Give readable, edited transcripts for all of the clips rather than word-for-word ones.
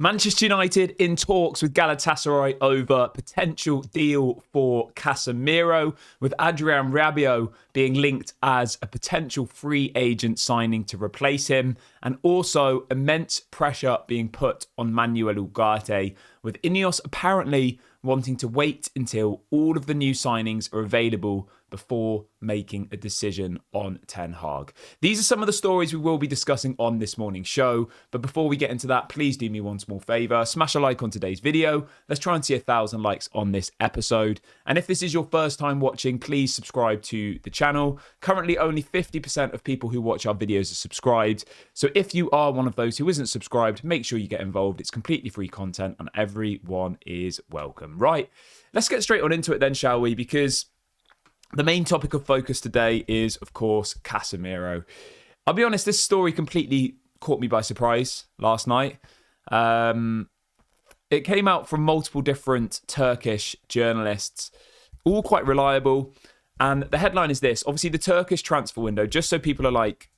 Manchester United in talks with Galatasaray over potential deal for Casemiro, with Adrien Rabiot being linked as a potential free agent signing to replace him, and also immense pressure being put on Manuel Ugarte, with Ineos apparently wanting to wait until all of the new signings are available before making a decision on Ten Hag. These are some of the stories we will be discussing on this morning's show. But before we get into that, please do me one small favour. Smash a like on today's video. Let's try and see 1,000 likes on this episode. And if this is your first time watching, please subscribe to the channel. Currently, only 50% of people who watch our videos are subscribed. So if you are one of those who isn't subscribed, make sure you get involved. It's completely free content and everyone is welcome. Right, let's get straight on into it then, shall we? Because the main topic of focus today is, of course, Casemiro. I'll be honest, this story completely caught me by surprise last night. It came out from multiple different Turkish journalists, all quite reliable. And the headline is this. Obviously, the Turkish transfer window, just so people are like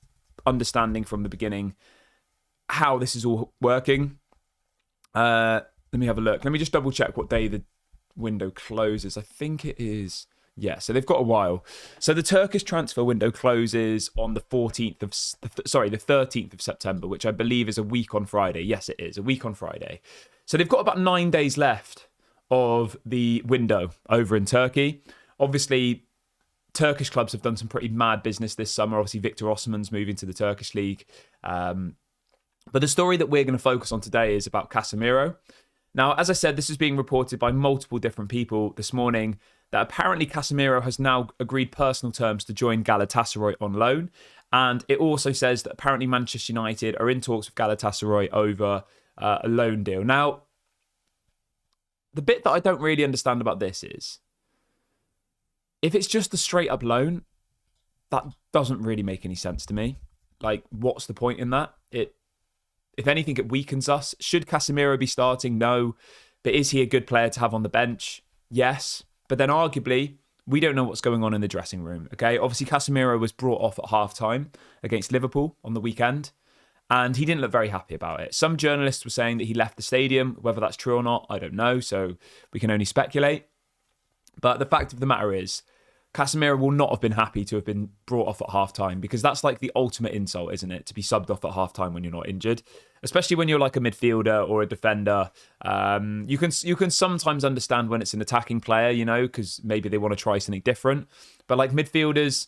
understanding from the beginning how this is all working. Let me have a look. Let me just double check what day the window closes. I think it is... Yeah, so they've got a while. So the Turkish transfer window closes on the 13th of September, which I believe is a week on Friday. Yes, it is a week on Friday. So they've got about 9 days left of the window over in Turkey. Obviously, Turkish clubs have done some pretty mad business this summer. Obviously, Victor Osimhen's moving to the Turkish league. But the story that we're going to focus on today is about Casemiro. Now, as I said, this is being reported by multiple different people this morning, that apparently Casemiro has now agreed personal terms to join Galatasaray on loan. And it also says that apparently Manchester United are in talks with Galatasaray over a loan deal. Now, the bit that I don't really understand about this is, if it's just a straight up loan, that doesn't really make any sense to me. Like, what's the point in that? If anything, it weakens us. Should Casemiro be starting? No. But is he a good player to have on the bench? Yes. But then arguably, we don't know what's going on in the dressing room. Okay, obviously Casemiro was brought off at half-time against Liverpool on the weekend, and he didn't look very happy about it. Some journalists were saying that he left the stadium. Whether that's true or not, I don't know. So we can only speculate. But the fact of the matter is, Casemiro will not have been happy to have been brought off at half-time, because that's like the ultimate insult, isn't it? To be subbed off at half-time when you're not injured, especially when you're like a midfielder or a defender. You can sometimes understand when it's an attacking player, you know, because maybe they want to try something different. But like midfielders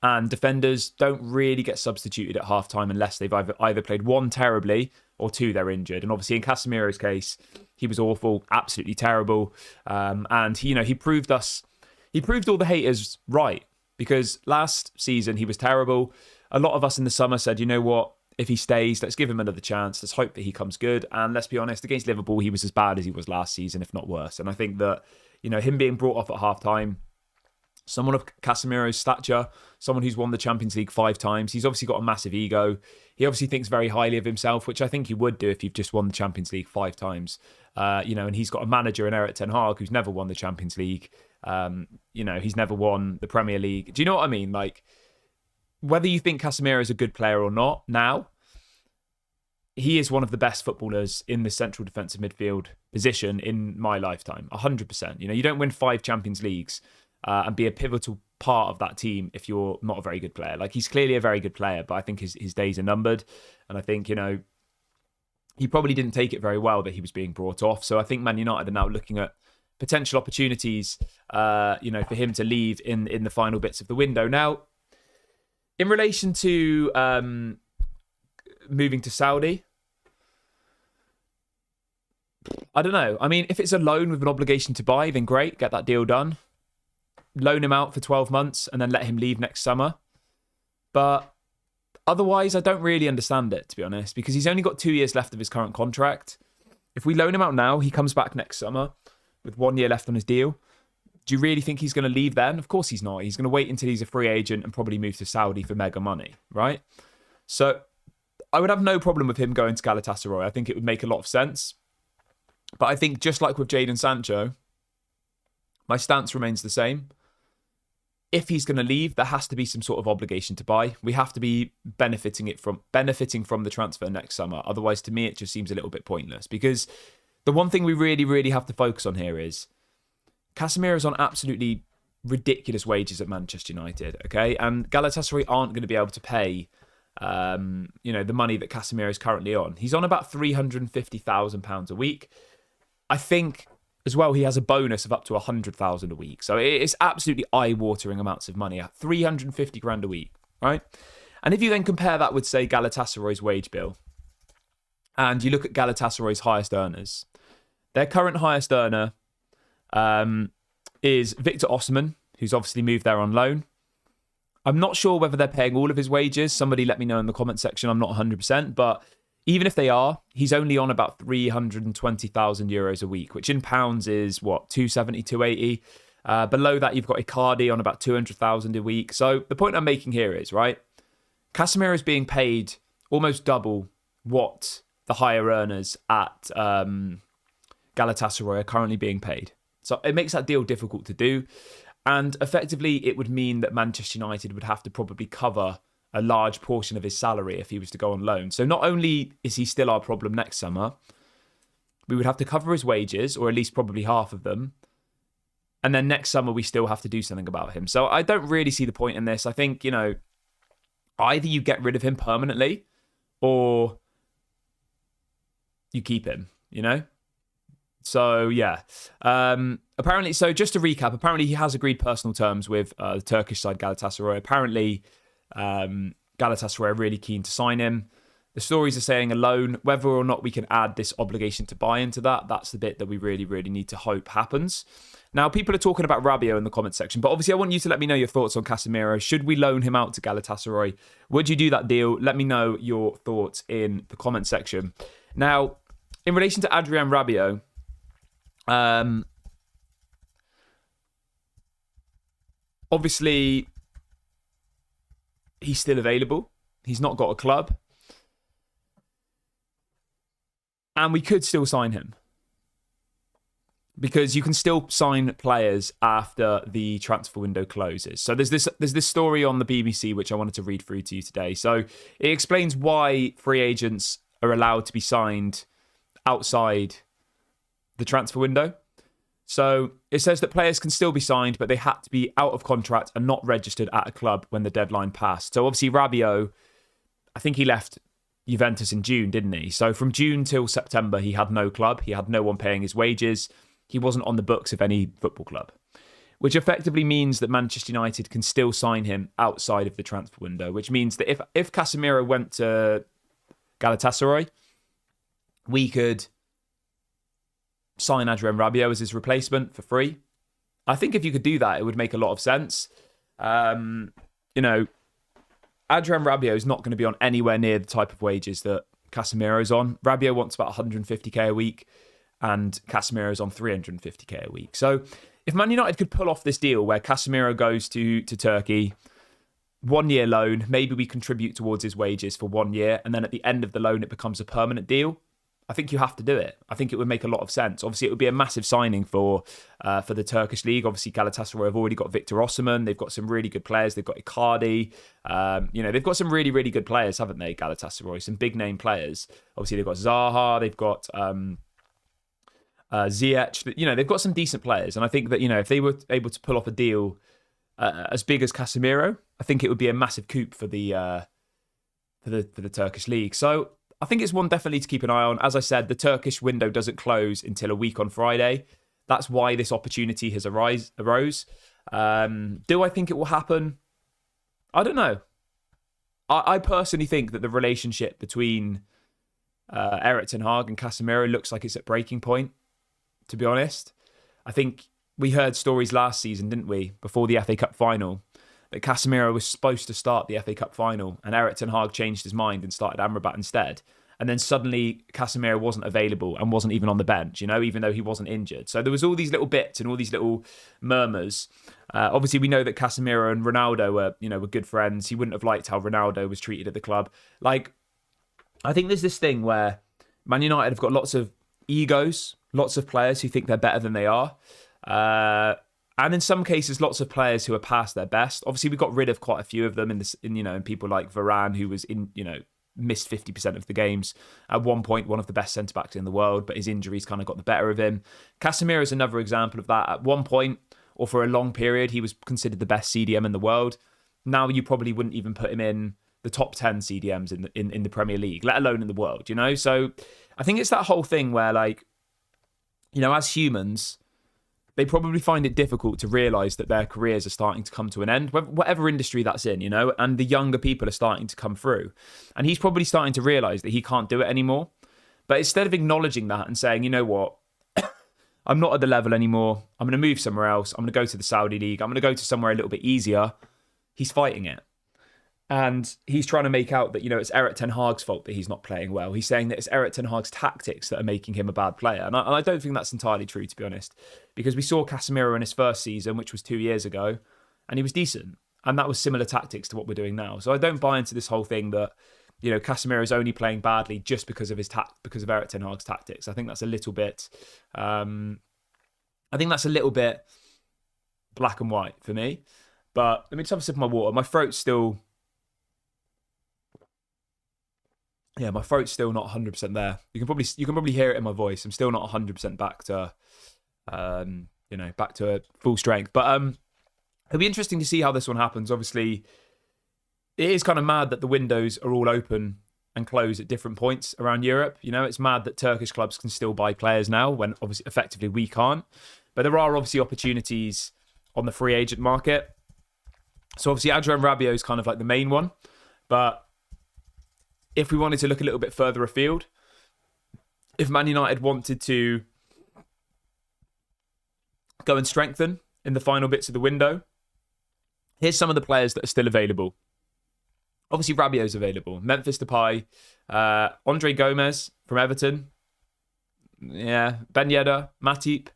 and defenders don't really get substituted at half-time unless they've either played one terribly or two they're injured. And obviously in Casemiro's case, he was awful, absolutely terrible. And he proved all the haters right, because last season he was terrible. A lot of us in the summer said, you know what, if he stays, let's give him another chance. Let's hope that he comes good. And let's be honest, against Liverpool, he was as bad as he was last season, if not worse. And I think that, him being brought off at half-time, someone of Casemiro's stature, someone who's won the Champions League 5 times, he's obviously got a massive ego. He obviously thinks very highly of himself, which I think you would do if you've just won the Champions League 5 times. And he's got a manager in Erik Ten Hag who's never won the Champions League. He's never won the Premier League. Do you know what I mean? Like, whether you think Casemiro is a good player or not, now, he is one of the best footballers in the central defensive midfield position in my lifetime. 100%. You don't win 5 Champions Leagues and be a pivotal part of that team if you're not a very good player. Like, he's clearly a very good player, but I think his days are numbered. And I think, he probably didn't take it very well that he was being brought off. So I think Man United are now looking at potential opportunities, for him to leave in the final bits of the window. Now, in relation to moving to Saudi, I don't know. I mean, if it's a loan with an obligation to buy, then great, get that deal done. Loan him out for 12 months and then let him leave next summer. But otherwise, I don't really understand it, to be honest, because he's only got 2 years left of his current contract. If we loan him out now, he comes back next summer with 1 year left on his deal. Do you really think he's going to leave then? Of course he's not. He's going to wait until he's a free agent and probably move to Saudi for mega money, right? So I would have no problem with him going to Galatasaray. I think it would make a lot of sense. But I think just like with Jadon Sancho, my stance remains the same. if he's going to leave, there has to be some sort of obligation to buy. We have to be benefiting from the transfer next summer. Otherwise, to me, it just seems a little bit pointless. Because the one thing we really, really have to focus on here is Casemiro's on absolutely ridiculous wages at Manchester United, okay? And Galatasaray aren't going to be able to pay, the money that Casemiro is currently on. He's on about £350,000 a week. I think as well, he has a bonus of up to 100,000 a week. So it's absolutely eye-watering amounts of money. 350 grand a week, right? And if you then compare that with, say, Galatasaray's wage bill, and you look at Galatasaray's highest earners, their current highest earner is Victor Osimhen, who's obviously moved there on loan. I'm not sure whether they're paying all of his wages. Somebody let me know in the comment section. I'm not 100%, but even if they are, he's only on about 320,000 euros a week, which in pounds is, 270, 280. Below that, you've got Ugarte on about 200,000 a week. So the point I'm making here is, right, Casemiro is being paid almost double what the higher earners at Galatasaray are currently being paid. So it makes that deal difficult to do. And effectively, it would mean that Manchester United would have to probably cover a large portion of his salary if he was to go on loan. So not only is he still our problem next summer, we would have to cover his wages, or at least probably half of them. And then next summer, we still have to do something about him. So I don't really see the point in this. I think, either you get rid of him permanently or you keep him, So, yeah. Apparently, so just to recap, apparently he has agreed personal terms with the Turkish side, Galatasaray. Apparently, Galatasaray are really keen to sign him. The stories are saying a loan. Whether or not we can add this obligation to buy into that, that's the bit that we really, really need to hope happens. Now, people are talking about Rabiot in the comment section, but obviously I want you to let me know your thoughts on Casemiro. Should we loan him out to Galatasaray? Would you do that deal? Let me know your thoughts in the comment section. Now, in relation to Adrien Rabiot, obviously, he's still available. He's not got a club. And we could still sign him. Because you can still sign players after the transfer window closes. So there's this story on the BBC which I wanted to read through to you today. So it explains why free agents are allowed to be signed outside the transfer window. So it says that players can still be signed, but they had to be out of contract and not registered at a club when the deadline passed. So obviously Rabiot, I think he left Juventus in June, didn't he? So from June till September, he had no club. He had no one paying his wages. He wasn't on the books of any football club, which effectively means that Manchester United can still sign him outside of the transfer window, which means that if Casemiro went to Galatasaray, we could sign Adrien Rabiot as his replacement for free. I think if you could do that, it would make a lot of sense. Adrien Rabiot is not going to be on anywhere near the type of wages that Casemiro is on. Rabiot wants about 150k a week, and Casemiro is on 350k a week. So if Man United could pull off this deal where Casemiro goes to Turkey, 1 year loan, maybe we contribute towards his wages for 1 year, and then at the end of the loan, it becomes a permanent deal. I think you have to do it. I think it would make a lot of sense. Obviously, it would be a massive signing for the Turkish league. Obviously, Galatasaray have already got Victor Osimhen. They've got some really good players. They've got Icardi. They've got some really, really good players, haven't they, Galatasaray? Some big name players. Obviously, they've got Zaha. They've got Ziyech. They've got some decent players. And I think that, if they were able to pull off a deal as big as Casemiro, I think it would be a massive coup for the Turkish league. So I think it's one definitely to keep an eye on. As I said, the Turkish window doesn't close until a week on Friday. That's why this opportunity has arose. Do I think it will happen? I don't know. I personally think that the relationship between Erik ten Hag and Casemiro looks like it's at breaking point, to be honest. I think we heard stories last season, didn't we, before the FA Cup final, that Casemiro was supposed to start the FA Cup final and Erik ten Hag changed his mind and started Amrabat instead. And then suddenly Casemiro wasn't available and wasn't even on the bench, even though he wasn't injured. So there was all these little bits and all these little murmurs. Obviously, we know that Casemiro and Ronaldo were good friends. He wouldn't have liked how Ronaldo was treated at the club. I think there's this thing where Man United have got lots of egos, lots of players who think they're better than they are. And in some cases, lots of players who are past their best. Obviously, we got rid of quite a few of them in people like Varane, who was missed 50% of the games. At one point, one of the best centre-backs in the world, but his injuries kind of got the better of him. Casemiro is another example of that. At one point, or for a long period, he was considered the best CDM in the world. Now you probably wouldn't even put him in the top 10 CDMs in the Premier League, let alone in the world, So I think it's that whole thing where, as humans, they probably find it difficult to realise that their careers are starting to come to an end, whatever industry that's in, and the younger people are starting to come through. And he's probably starting to realise that he can't do it anymore. But instead of acknowledging that and saying, you know what, I'm not at the level anymore, I'm going to move somewhere else, I'm going to go to the Saudi League, I'm going to go to somewhere a little bit easier, he's fighting it. And he's trying to make out that, it's Erik ten Hag's fault that he's not playing well. He's saying that it's Erik ten Hag's tactics that are making him a bad player. And I don't think that's entirely true, to be honest, because we saw Casemiro in his first season, which was 2 years ago, and he was decent. And that was similar tactics to what we're doing now. So I don't buy into this whole thing that, Casemiro is only playing badly just because of because of Erik ten Hag's tactics. I think that's a little bit, black and white for me. But let me just have a sip of my water. My throat's still not 100% there. You can probably hear it in my voice. I'm still not 100% back to, back to full strength. But it'll be interesting to see how this one happens. Obviously, it is kind of mad that the windows are all open and close at different points around Europe. It's mad that Turkish clubs can still buy players now when obviously effectively we can't. But there are obviously opportunities on the free agent market. So obviously Adrian Rabiot is kind of like the main one. But if we wanted to look a little bit further afield, if Man United wanted to go and strengthen in the final bits of the window, here's some of the players that are still available. Obviously, Rabiot's available. Memphis Depay, Andre Gomez from Everton, Ben Yedder, Matip.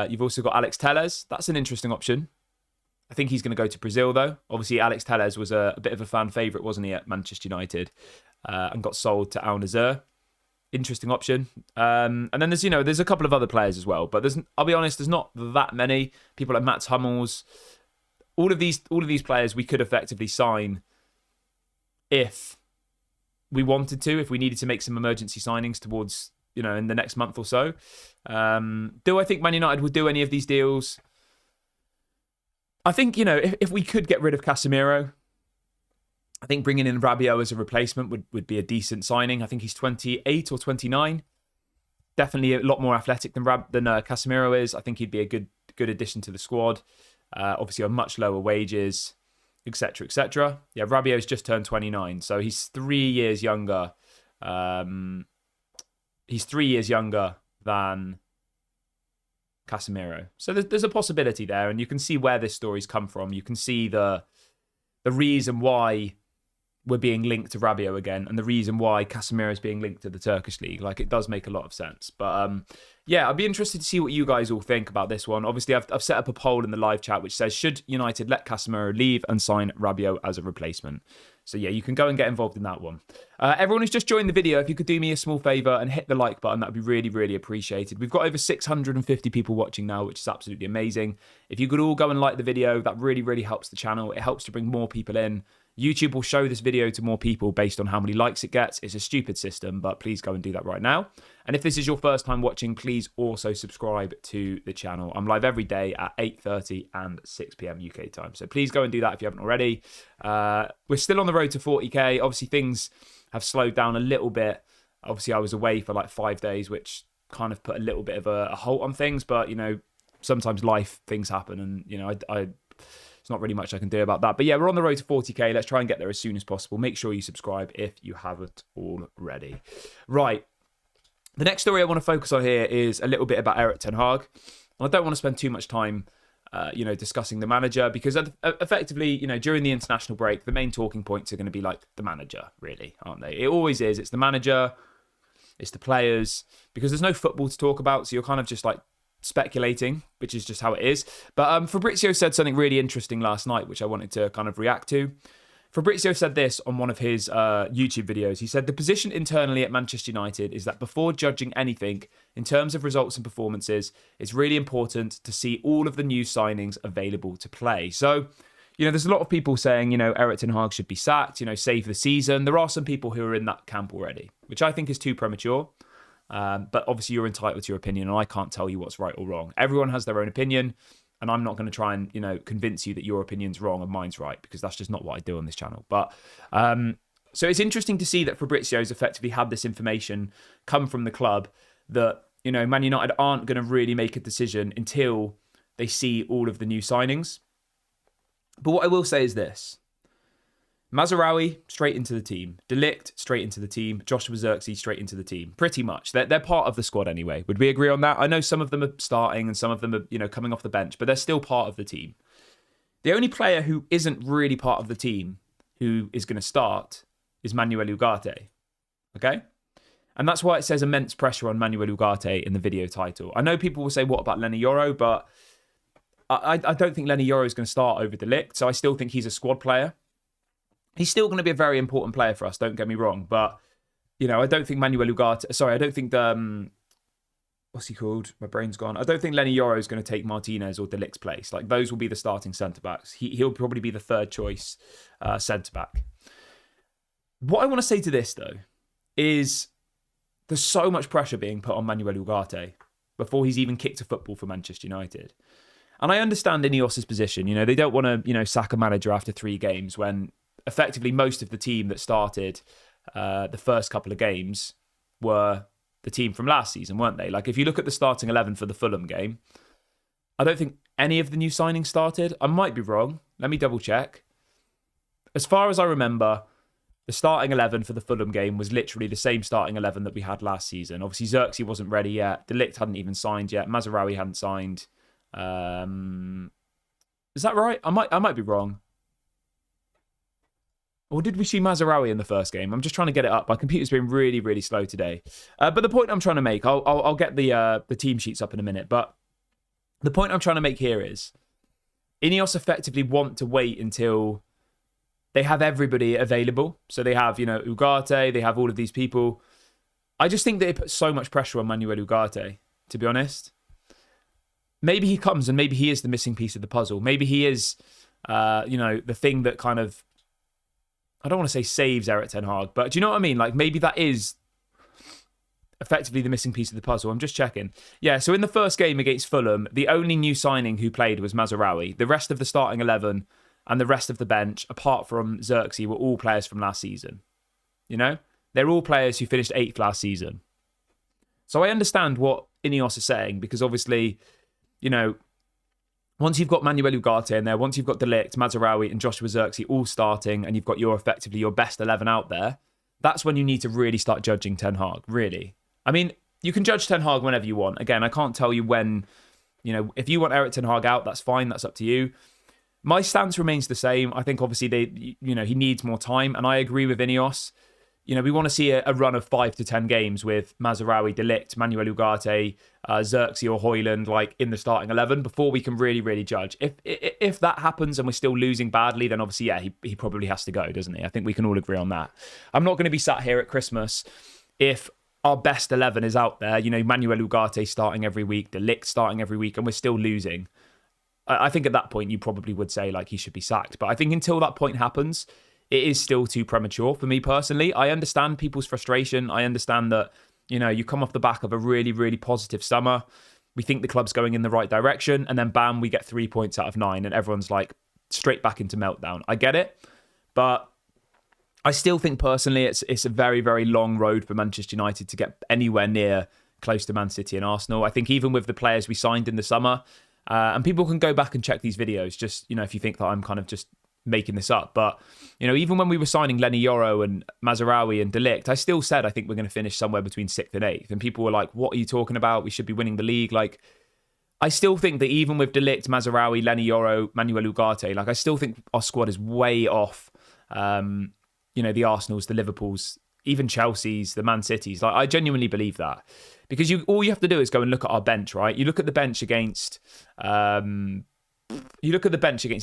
You've also got Alex Telles. That's an interesting option. I think he's going to go to Brazil, though. Obviously, Alex Telles was a bit of a fan favourite, wasn't he, at Manchester United, and got sold to Al Nassr. Interesting option. And then there's a couple of other players as well. But I'll be honest, there's not that many. People like Mats Hummels. All of these players we could effectively sign if we wanted to, if we needed to make some emergency signings towards, in the next month or so. Do I think Man United would do any of these deals? I think, if we could get rid of Casemiro, I think bringing in Rabiot as a replacement would be a decent signing. I think he's 28 or 29. Definitely a lot more athletic than Casemiro is. I think he'd be a good addition to the squad. Obviously on much lower wages, etc., etc. Yeah, Rabiot's just turned 29, so he's 3 years younger. He's 3 years younger than Casemiro. So there's a possibility there, and you can see where this story's come from. You can see the reason why we're being linked to Rabiot again, and the reason why Casemiro is being linked to the Turkish league. It does make a lot of sense. But I'd be interested to see what you guys all think about this one. Obviously, I've set up a poll in the live chat which says, should United let Casemiro leave and sign Rabiot as a replacement? So yeah, you can go and get involved in that one. Everyone who's just joined the video, if you could do me a small favour and hit the like button, that would be really, really appreciated. We've got over 650 people watching now, which is absolutely amazing. If you could all go and like the video, that really, really helps the channel. It helps to bring more people in. YouTube will show this video to more people based on how many likes it gets. It's a stupid system, but please go and do that right now. And if this is your first time watching, please also subscribe to the channel. I'm live every day at 8:30 and 6 p.m. UK time. So please go and do that if you haven't already. We're still on the road to 40k. Obviously, things have slowed down a little bit. Obviously, I was away for 5 days, which kind of put a little bit of a halt on things. But, sometimes things happen. And, there's not really much I can do about that. But yeah, we're on the road to 40k. Let's try and get there as soon as possible. Make sure you subscribe if you haven't already. Right. The next story I want to focus on here is a little bit about Erik ten Hag. And I don't want to spend too much time, discussing the manager, because effectively, during the international break, the main talking points are going to be the manager, really, aren't they? It always is. It's the manager, it's the players, because there's no football to talk about. So you're kind of just speculating, which is just how it is. But Fabrizio said something really interesting last night, which I wanted to kind of react to. Fabrizio said this on one of his YouTube videos. He said, the position internally at Manchester United is that before judging anything in terms of results and performances, it's really important to see all of the new signings available to play. So, there's a lot of people saying, Erik ten Hag should be sacked, save the season. There are some people who are in that camp already, which I think is too premature. But obviously you're entitled to your opinion, and I can't tell you what's right or wrong. Everyone has their own opinion. And I'm not going to try and, convince you that your opinion's wrong and mine's right, because that's just not what I do on this channel. But so it's interesting to see that Fabrizio's effectively had this information come from the club that, Man United aren't going to really make a decision until they see all of the new signings. But what I will say is this. Mazraoui, straight into the team. De Ligt, straight into the team. Joshua Zirkzee, straight into the team. Pretty much. They're part of the squad anyway. Would we agree on that? I know some of them are starting and some of them are, coming off the bench, but they're still part of the team. The only player who isn't really part of the team who is going to start is Manuel Ugarte. Okay? And that's why it says immense pressure on Manuel Ugarte in the video title. I know people will say, what about Leny Yoro? But I don't think Leny Yoro is going to start over De Ligt, so I still think he's a squad player. He's still going to be a very important player for us, don't get me wrong. But, I don't think Manuel Ugarte... Sorry, I don't think what's he called? My brain's gone. I don't think Leny Yoro is going to take Martinez or De Ligt's place. Like, those will be the starting centre-backs. He'll probably be the third choice centre-back. What I want to say to this, though, is there's so much pressure being put on Manuel Ugarte before he's even kicked a football for Manchester United. And I understand Ineos's position. They don't want to, sack a manager after 3 games when... effectively, most of the team that started the first couple of games were the team from last season, weren't they? Like, if you look at the starting 11 for the Fulham game, I don't think any of the new signings started. I might be wrong. Let me double check. As far as I remember, the starting 11 for the Fulham game was literally the same starting 11 that we had last season. Obviously, Zirkzee wasn't ready yet. De Ligt hadn't even signed yet. Mazraoui hadn't signed. Is that right? I might be wrong. Or did we see Mazraoui in the first game? I'm just trying to get it up. My computer's been really, really slow today. But the point I'm trying to make, I'll get the team sheets up in a minute. But the point I'm trying to make here is Ineos effectively want to wait until they have everybody available. So they have, Ugarte, they have all of these people. I just think they put so much pressure on Manuel Ugarte, to be honest. Maybe he comes and maybe he is the missing piece of the puzzle. Maybe he is, the thing that kind of, I don't want to say saves Erik ten Hag, but do you know what I mean? Like, maybe that is effectively the missing piece of the puzzle. I'm just checking. Yeah, so in the first game against Fulham, the only new signing who played was Mazraoui. The rest of the starting 11 and the rest of the bench, apart from Zirkzee, were all players from last season. They're all players who finished 8th last season. So I understand what Ineos is saying, because obviously, once you've got Manuel Ugarte in there, once you've got De Ligt, Mazraoui and Joshua Zirkzee all starting, and you've got effectively your best 11 out there, that's when you need to really start judging Ten Hag, really. I mean, you can judge Ten Hag whenever you want. Again, I can't tell you when, if you want Erik ten Hag out, that's fine, that's up to you. My stance remains the same. I think obviously he needs more time, and I agree with Ineos. We want to see a run of 5 to 10 games with Mazraoui, De Ligt, Manuel Ugarte, Zirkzee or Højlund, like in the starting 11 before we can really, really judge. If that happens and we're still losing badly, then obviously, yeah, he probably has to go, doesn't he? I think we can all agree on that. I'm not going to be sat here at Christmas if our best 11 is out there, Manuel Ugarte starting every week, De Ligt starting every week, and we're still losing. I think at that point, you probably would say like he should be sacked. But I think until that point happens, it is still too premature for me personally. I understand people's frustration. I understand that, you come off the back of a really, really positive summer. We think the club's going in the right direction. And then bam, we get 3 points out of 9. And everyone's like straight back into meltdown. I get it. But I still think personally it's a very, very long road for Manchester United to get anywhere near close to Man City and Arsenal. I think even with the players we signed in the summer, and people can go back and check these videos, just, if you think that I'm kind of just making this up. But, even when we were signing Leny Yoro and Mazraoui and De Ligt, I still said I think we're going to finish somewhere between 6th and 8th. And people were like, what are you talking about? We should be winning the league. Like, I still think that even with De Ligt, Mazraoui, Leny Yoro, Manuel Ugarte, like, I still think our squad is way off, the Arsenals, the Liverpools, even Chelsea's, the Man Cities. Like, I genuinely believe that. Because all you have to do is go and look at our bench, right? You look at the bench against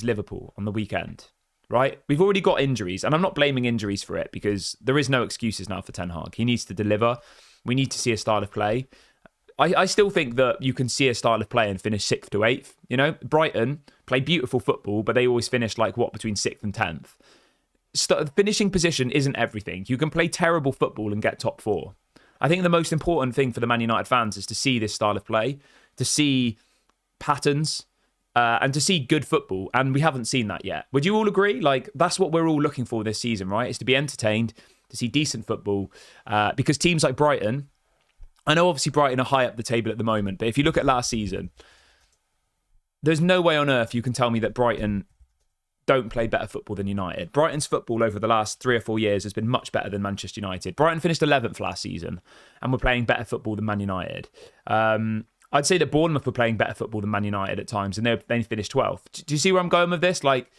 Liverpool on the weekend, right? We've already got injuries, and I'm not blaming injuries for it because there is no excuses now for Ten Hag. He needs to deliver. We need to see a style of play. I still think that you can see a style of play and finish 6th to 8th. You know, Brighton play beautiful football, but they always finish like between 6th and 10th. Finishing position isn't everything. You can play terrible football and get top 4. I think the most important thing for the Man United fans is to see this style of play, to see patterns, and to see good football. And we haven't seen that yet. Would you all agree? Like, that's what we're all looking for this season, right? Is to be entertained, to see decent football. Because teams like Brighton, I know obviously Brighton are high up the table at the moment, but if you look at last season, there's no way on earth you can tell me that Brighton don't play better football than United. Brighton's football over the last 3 or 4 years has been much better than Manchester United. Brighton finished 11th last season and were playing better football than Man United. I'd say that Bournemouth were playing better football than Man United at times, and they finished 12th. Do you see where I'm going with this? Like,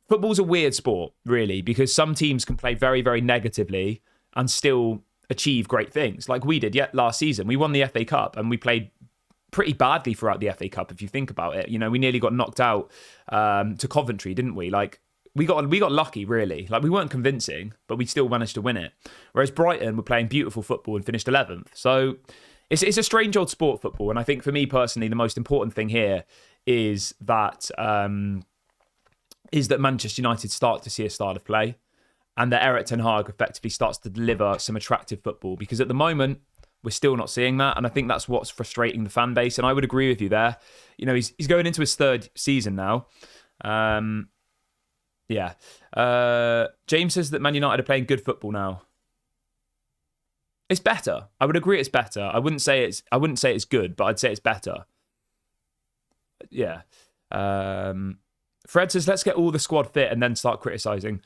football's a weird sport, really, because some teams can play very, very negatively and still achieve great things, like we did last season. We won the FA Cup and we played pretty badly throughout the FA Cup, if you think about it. You know, we nearly got knocked out to Coventry, didn't we? Like, we got lucky, really. Like, we weren't convincing, but we still managed to win it. Whereas Brighton were playing beautiful football and finished 11th. So it's a strange old sport, football. And I think for me personally, the most important thing here is that Manchester United start to see a style of play, and that Erik ten Hag effectively starts to deliver some attractive football. Because at the moment, we're still not seeing that. And I think that's what's frustrating the fan base. And I would agree with you there. You know, he's going into his 3rd season now. Yeah. James says that Man United are playing good football now. It's better. I would agree it's better. I wouldn't say it's good, but I'd say it's better. Yeah. Fred says, let's get all the squad fit and then start criticising.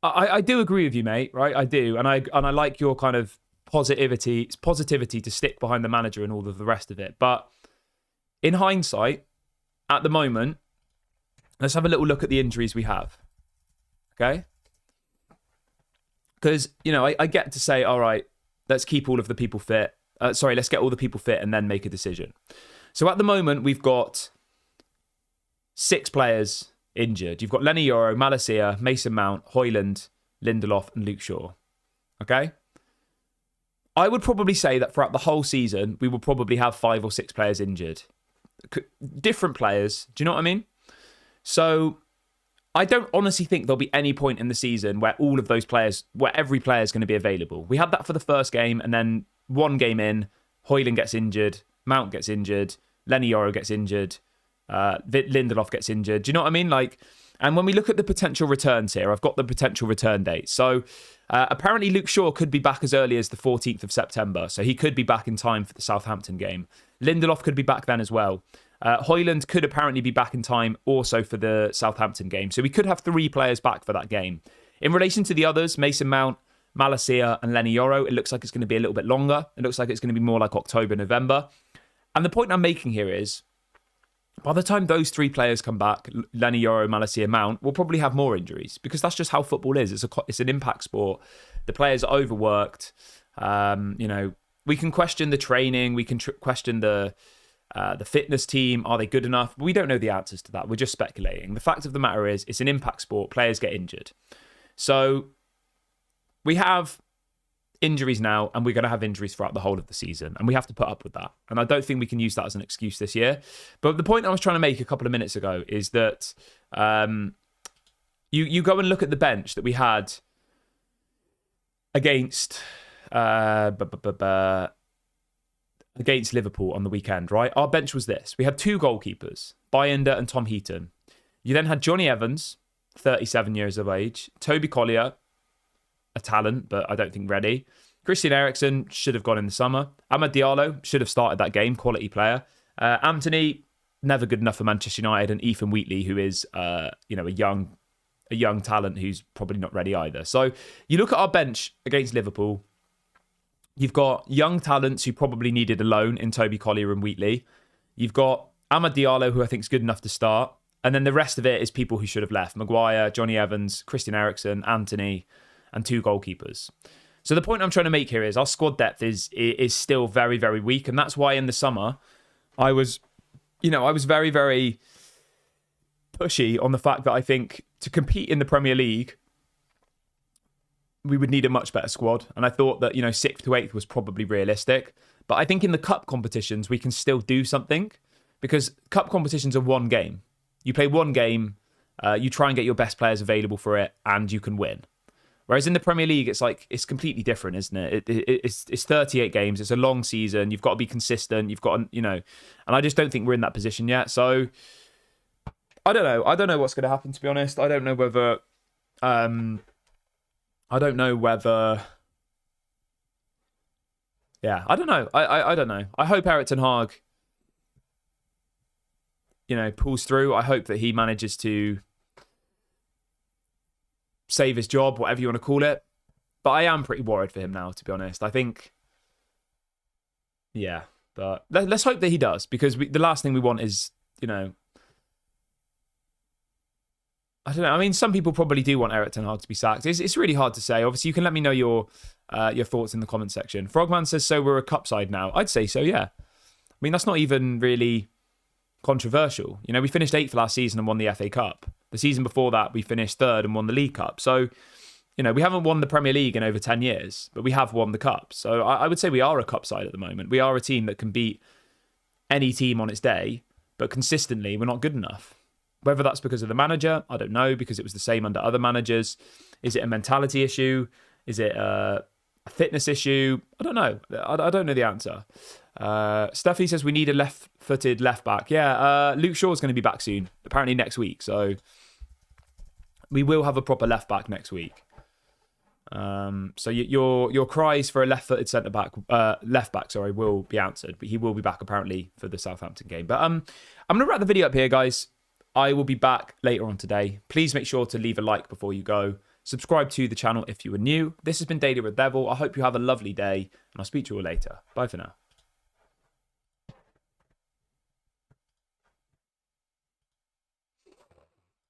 I do agree with you, mate, right? I do. And I like your kind of positivity to stick behind the manager and all of the rest of it. But in hindsight, at the moment, let's have a little look at the injuries we have. Okay? Because, you know, I get to say, all right, let's keep all of the people fit. Let's get all the people fit and then make a decision. So at the moment, we've got 6 players injured. You've got Lenny Yoro, Malacia, Mason Mount, Højlund, Lindelof, and Luke Shaw. Okay? I would probably say that throughout the whole season, we will probably have 5 or 6 players injured. Different players. Do you know what I mean? So I don't honestly think there'll be any point in the season where every player is going to be available. We had that for the first game, and then one game in, Højlund gets injured, Mount gets injured, Lenny Yoro gets injured, Lindelof gets injured. Do you know what I mean? Like, and when we look at the potential returns here, I've got the potential return dates. So apparently Luke Shaw could be back as early as the 14th of September. So he could be back in time for the Southampton game. Lindelof could be back then as well. Højlund could apparently be back in time also for the Southampton game. So we could have 3 players back for that game. In relation to the others, Mason Mount, Malacia and Lenny Yoro, it looks like it's going to be a little bit longer. It looks like it's going to be more like October, November. And the point I'm making here is, by the time those 3 players come back, Lenny Yoro, Malacia, Mount, we'll probably have more injuries, because that's just how football is. It's an impact sport. The players are overworked. You know, we can question the training. We can question the fitness team. Are they good enough? We don't know the answers to that. We're just speculating. The fact of the matter is, it's an impact sport. Players get injured. So we have injuries now, and we're going to have injuries throughout the whole of the season, and we have to put up with that. And I don't think we can use that as an excuse this year. But the point I was trying to make a couple of minutes ago is that you go and look at the bench that we had against Liverpool on the weekend, right? Our bench was this. We had 2 goalkeepers, Bayender and Tom Heaton. You then had Johnny Evans, 37 years of age, Toby Collier, a talent, but I don't think ready. Christian Eriksen should have gone in the summer. Amad Diallo should have started that game, quality player. Anthony, never good enough for Manchester United, and Ethan Wheatley, who is a young talent who's probably not ready either. So you look at our bench against Liverpool, you've got young talents who probably needed a loan in Toby Collier and Wheatley. You've got Amad Diallo, who I think is good enough to start. And then the rest of it is people who should have left. Maguire, Johnny Evans, Christian Eriksen, Anthony, and 2 goalkeepers. So the point I'm trying to make here is our squad depth is still very, very weak. And that's why in the summer, I was very, very pushy on the fact that I think to compete in the Premier League, we would need a much better squad. And I thought that, 6th to 8th was probably realistic. But I think in the cup competitions, we can still do something, because cup competitions are one game. You play one game, you try and get your best players available for it, and you can win. Whereas in the Premier League, it's completely different, isn't it? It's 38 games. It's a long season. You've got to be consistent. You've got, and I just don't think we're in that position yet. So I don't know. I don't know what's going to happen, to be honest. I don't know whether, yeah, I don't know. I don't know. I hope Erik ten Hag, pulls through. I hope that he manages to save his job, whatever you want to call it. But I am pretty worried for him now, to be honest. I think, yeah, but let's hope that he does, because the last thing we want is, I don't know. I mean, some people probably do want Erik ten Hag to be sacked. It's really hard to say. Obviously, you can let me know your thoughts in the comment section. Frogman says, so we're a cup side now. I'd say so, yeah. I mean, that's not even really controversial. We finished 8th last season and won the FA Cup. The season before that, we finished 3rd and won the League Cup. So, we haven't won the Premier League in over 10 years, but we have won the Cup. So I would say we are a cup side at the moment. We are a team that can beat any team on its day, but consistently, we're not good enough. Whether that's because of the manager, I don't know, because it was the same under other managers. Is it a mentality issue? Is it a fitness issue? I don't know. I don't know the answer. Stuffy says we need a left-footed left back. Yeah, Luke Shaw's going to be back soon, apparently next week. So we will have a proper left back next week. So your cries for a left-footed left back, will be answered. But he will be back apparently for the Southampton game. But I'm going to wrap the video up here, guys. I will be back later on today. Please make sure to leave a like before you go. Subscribe to the channel if you are new. This has been Daily Red Devil. I hope you have a lovely day, and I'll speak to you all later. Bye for now.